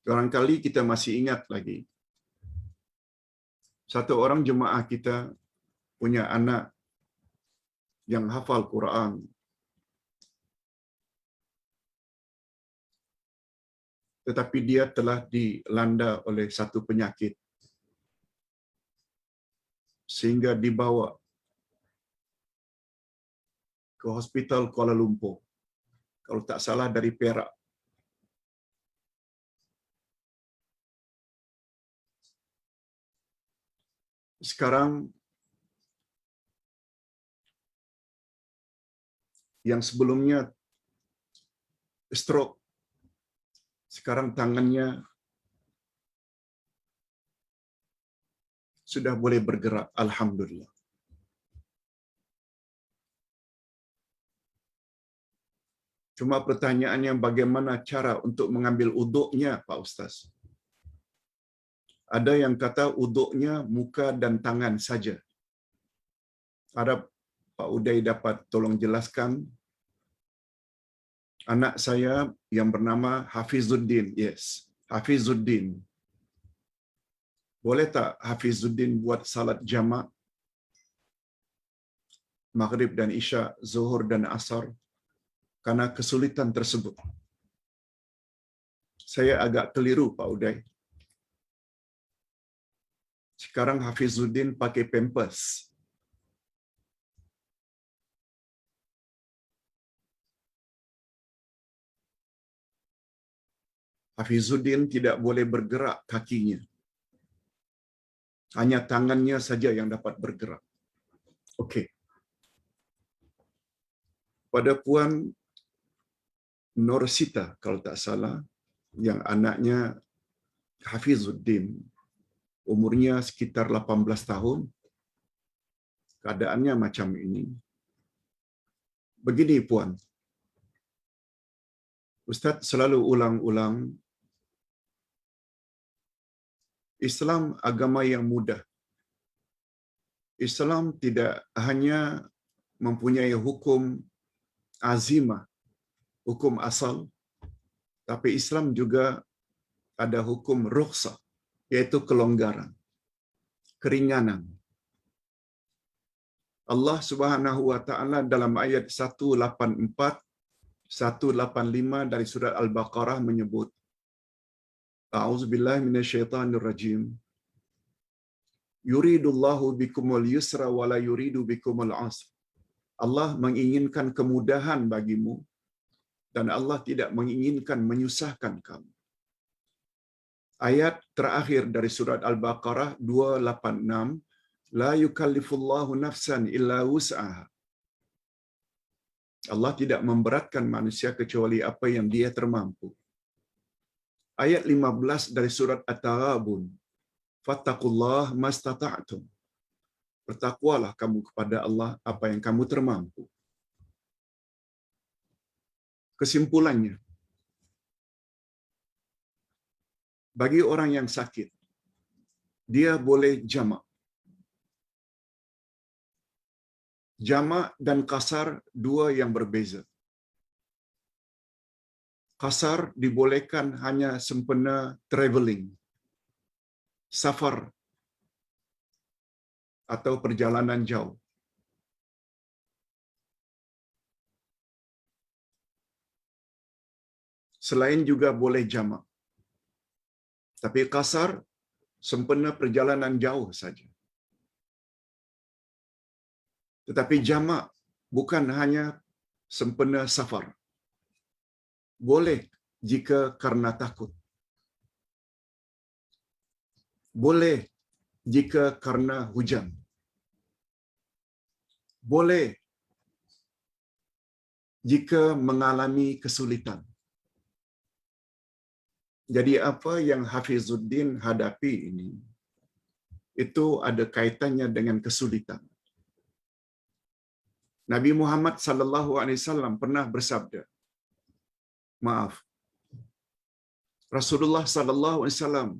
Barangkali kita masih ingat lagi, satu orang jemaah kita punya anak yang hafal Quran. Tetapi dia telah dilanda oleh satu penyakit sehingga dibawa ke hospital Kuala Lumpur. Kalau tak salah dari Perak. Sekarang yang sebelumnya stroke, sekarang tangannya sudah boleh bergerak, alhamdulillah. Cuma pertanyaannya bagaimana cara untuk mengambil uduknya, Pak Ustaz? Ada yang kata uduknya muka dan tangan saja. Harap Pak Uday dapat tolong jelaskan. Anak saya yang bernama Hafizuddin, yes, Hafizuddin. Boleh tak Hafizuddin buat salat jamak Maghrib dan Isya, Zuhur dan Asar karena kesulitan tersebut? Saya agak keliru, Pak Uday. Sekarang Hafizuddin pakai pampers. Hafizuddin tidak boleh bergerak kakinya. Hanya tangannya saja yang dapat bergerak. Okey. Pada Puan Norsita, kalau tak salah, yang anaknya Hafizuddin, umurnya sekitar 18 tahun, keadaannya macam ini. Begini Puan, Ustaz selalu ulang-ulang, Islam agama yang mudah. Islam tidak hanya mempunyai hukum azimah, hukum asal, tapi Islam juga ada hukum rukhsah, yaitu kelonggaran, keringanan. Allah Subhanahu wa taala dalam ayat 184 185 dari surah Al-Baqarah menyebut, A'udzubillahi minasyaitonirrajim. Yuridullahu bikumul yusra wa la yuridu bikumul usra. Allah menginginkan kemudahan bagimu dan Allah tidak menginginkan menyusahkan kamu. Ayat terakhir dari surat Al-Baqarah 286, la yukallifullahu nafsan illa wus'aha. Allah tidak memberatkan manusia kecuali apa yang dia termampu. Ayat 15 dari surat At-Taghabun, fattaqullah mastata'tum. Bertakwalah kamu kepada Allah apa yang kamu termampu. Kesimpulannya, bagi orang yang sakit, dia boleh jamak. Jamak dan qasar dua yang berbeza. Qasar dibolehkan hanya sempena traveling, safar atau perjalanan jauh. Selain juga boleh jamak. Tapi qasar sempena perjalanan jauh saja. Tetapi jamak bukan hanya sempena safar. Boleh jika karena takut. Boleh jika karena hujan. Boleh jika mengalami kesulitan. Jadi apa yang Hafizuddin hadapi ini, itu ada kaitannya dengan kesulitan. Nabi Muhammad sallallahu alaihi wasallam pernah bersabda, Rasulullah sallallahu alaihi wasallam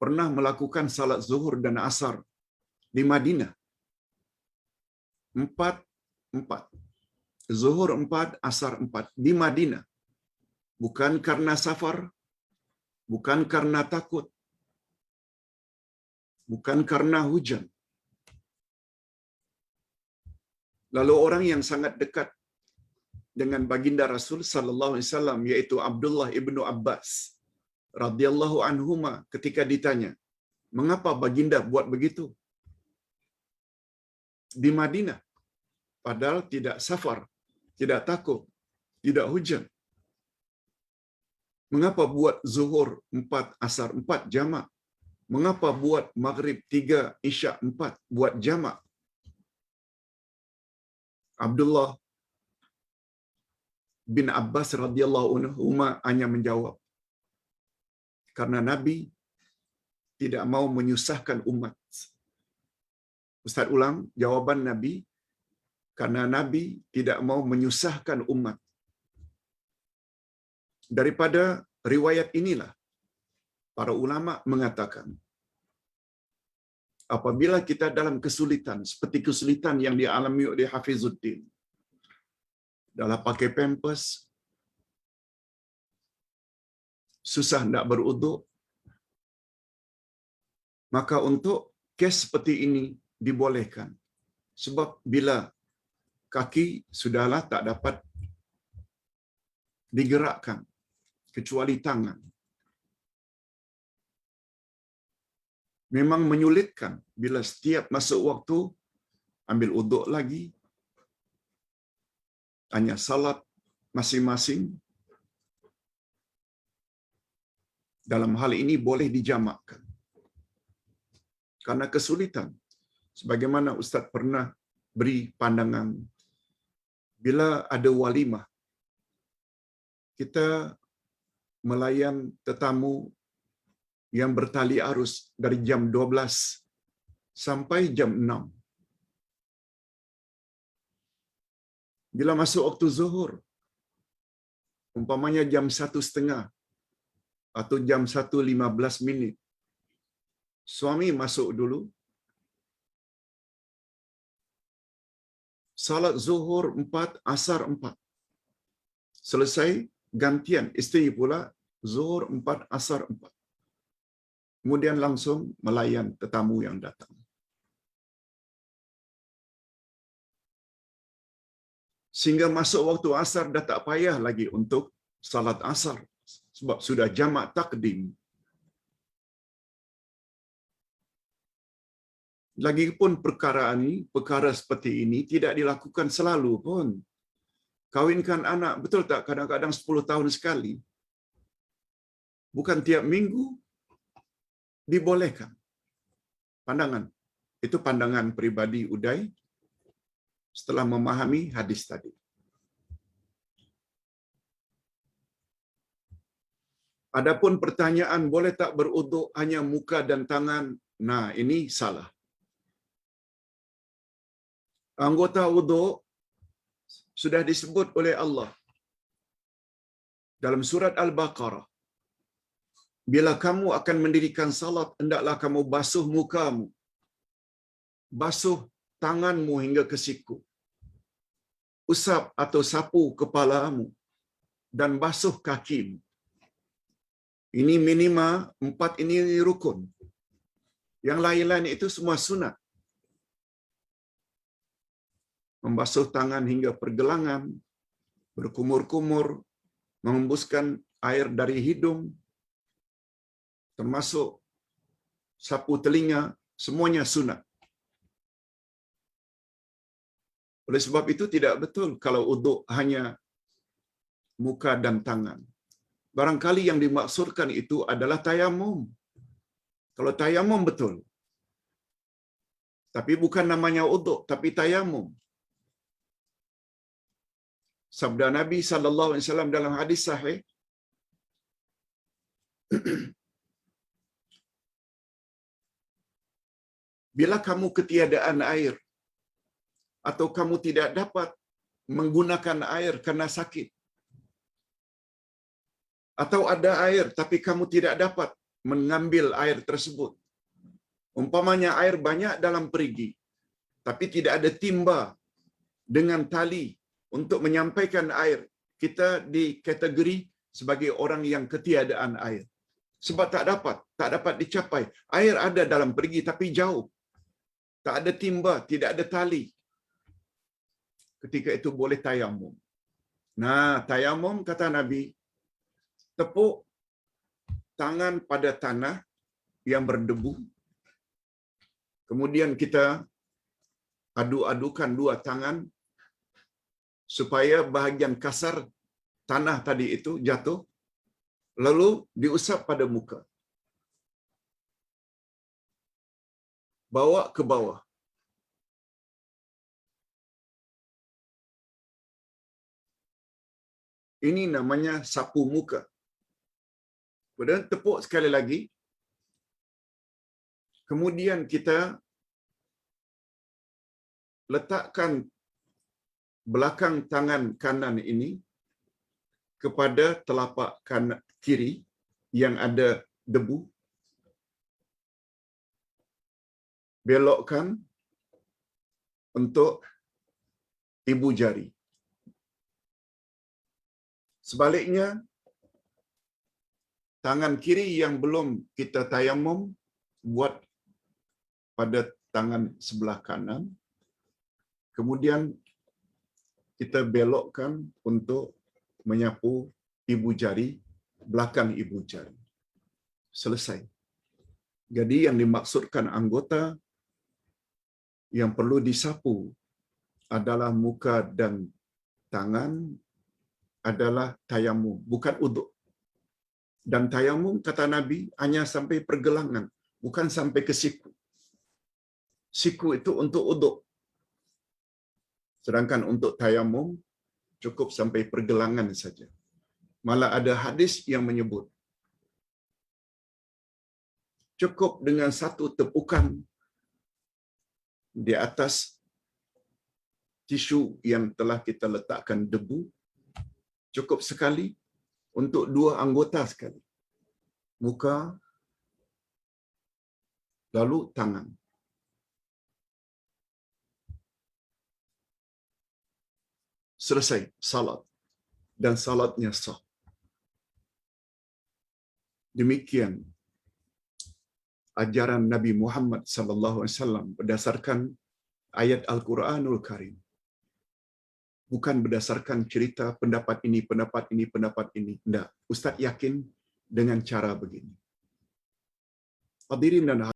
pernah melakukan salat zuhur dan asar di Madinah. 4 Zuhur 4, asar 4 di Madinah. Bukan karena safar, bukan karena takut, bukan karena hujan. Lalu orang yang sangat dekat dengan baginda Rasul sallallahu alaihi wasallam, yaitu Abdullah ibnu Abbas radhiyallahu anhuma, ketika ditanya, "Mengapa baginda buat begitu di Madinah? Padahal tidak safar, tidak takut, tidak hujan. Mengapa buat zuhur 4, asar 4 jamak? Mengapa buat maghrib 3, isyak 4 buat jamak?" Abdullah bin Abbas radhiyallahu anhu hanya menjawab, "Karena Nabi tidak mau menyusahkan umat." Ustaz ulang jawaban Nabi, karena Nabi tidak mau menyusahkan umat. Daripada riwayat inilah para ulama mengatakan, apabila kita dalam kesulitan seperti kesulitan yang dialami oleh Hafizuddin dalam pakai pampers, susah nak beruduk, maka untuk kes seperti ini dibolehkan. Sebab bila kaki sudahlah tak dapat digerakkan kecuali tangan, memang menyulitkan bila setiap masuk waktu ambil uduk lagi, hanya salat masing-masing. Dalam hal ini boleh dijamakkan karena kesulitan. Sebagaimana Ustaz pernah beri pandangan, bila ada walimah, kita melayan tetamu yang bertali arus dari jam 12 sampai jam 6. Bila masuk waktu zuhur, umpamanya jam 1:30 atau jam 1:15, suami masuk dulu, salat zuhur 4, asar 4. Selesai, gantian isteri pula zuhur 4, asar 4. Kemudian langsung melayan tetamu yang datang. Sehingga masuk waktu asar dah tak payah lagi untuk salat asar sebab sudah jamak takdim. Lagipun perkara seperti ini tidak dilakukan selalu pun. Kawinkan anak, betul tak? Kadang-kadang 10 tahun sekali. Bukan tiap minggu dibolehkan. Pandangan. Itu pandangan pribadi Uday setelah memahami hadis tadi. Adapun pertanyaan boleh tak beruduk hanya muka dan tangan? Nah, ini salah. Anggota uduk sudah disebut oleh Allah dalam surat Al-Baqarah. Bila kamu akan mendirikan salat, hendaklah kamu basuh mukamu, basuh tanganmu hingga ke siku, usap atau sapu kepalamu, dan basuh kakimu. Ini minima 4 ini rukun. Yang lain-lain itu semua sunat. Membasuh tangan hingga pergelangan, berkumur-kumur, mengembuskan air dari hidung, termasuk sapu telinga, semuanya sunat. Oleh sebab itu tidak betul kalau uduk hanya muka dan tangan. Barangkali yang dimaksudkan itu adalah tayamum. Kalau tayamum betul. Tapi bukan namanya uduk, tapi tayamum. Sabda Nabi sallallahu alaihi wasallam dalam hadis sahih, bila kamu ketiadaan air atau kamu tidak dapat menggunakan air karena sakit, atau ada air tapi kamu tidak dapat mengambil air tersebut, umpamanya air banyak dalam perigi tapi tidak ada timba dengan tali untuk menyampaikan air, kita dikategori sebagai orang yang ketiadaan air. Sebab tak dapat dicapai. Air ada dalam perigi tapi jauh. Tak ada timba, tidak ada tali. Ketika itu boleh tayamum. Nah, tayamum kata Nabi, tepuk tangan pada tanah yang berdebu. Kemudian kita adu-adukan dua tangan supaya bahagian kasar tanah tadi itu jatuh, lalu diusap pada muka. Bawa ke bawah. Ini namanya sapu muka. Kemudian tepuk sekali lagi. Kemudian kita letakkan belakang tangan kanan ini kepada telapak kanan kiri yang ada debu. Belokkan untuk ibu jari. Sebaliknya, tangan kiri yang belum kita tayamum, buat pada tangan sebelah kanan. Kemudian kita belokkan untuk menyapu ibu jari, belakang ibu jari. Selesai. Jadi yang dimaksudkan anggota yang perlu disapu adalah muka dan tangan, adalah tayamum, bukan uduk. Dan tayamum, kata Nabi, hanya sampai pergelangan, bukan sampai ke siku. Siku itu untuk uduk. Sedangkan untuk tayamum, cukup sampai pergelangan saja. Malah ada hadis yang menyebut, cukup dengan satu tepukan di atas tisu yang telah kita letakkan debu, cukup sekali untuk dua anggota sekali. Muka, lalu tangan. Selesai salat. Dan salatnya sah. Demikian ajaran Nabi Muhammad sallallahu alaihi wasallam berdasarkan ayat Al-Quranul Karim. Bukan berdasarkan cerita pendapat ini, pendapat ini. Tidak. Ustaz yakin dengan cara begini. Hadirin dan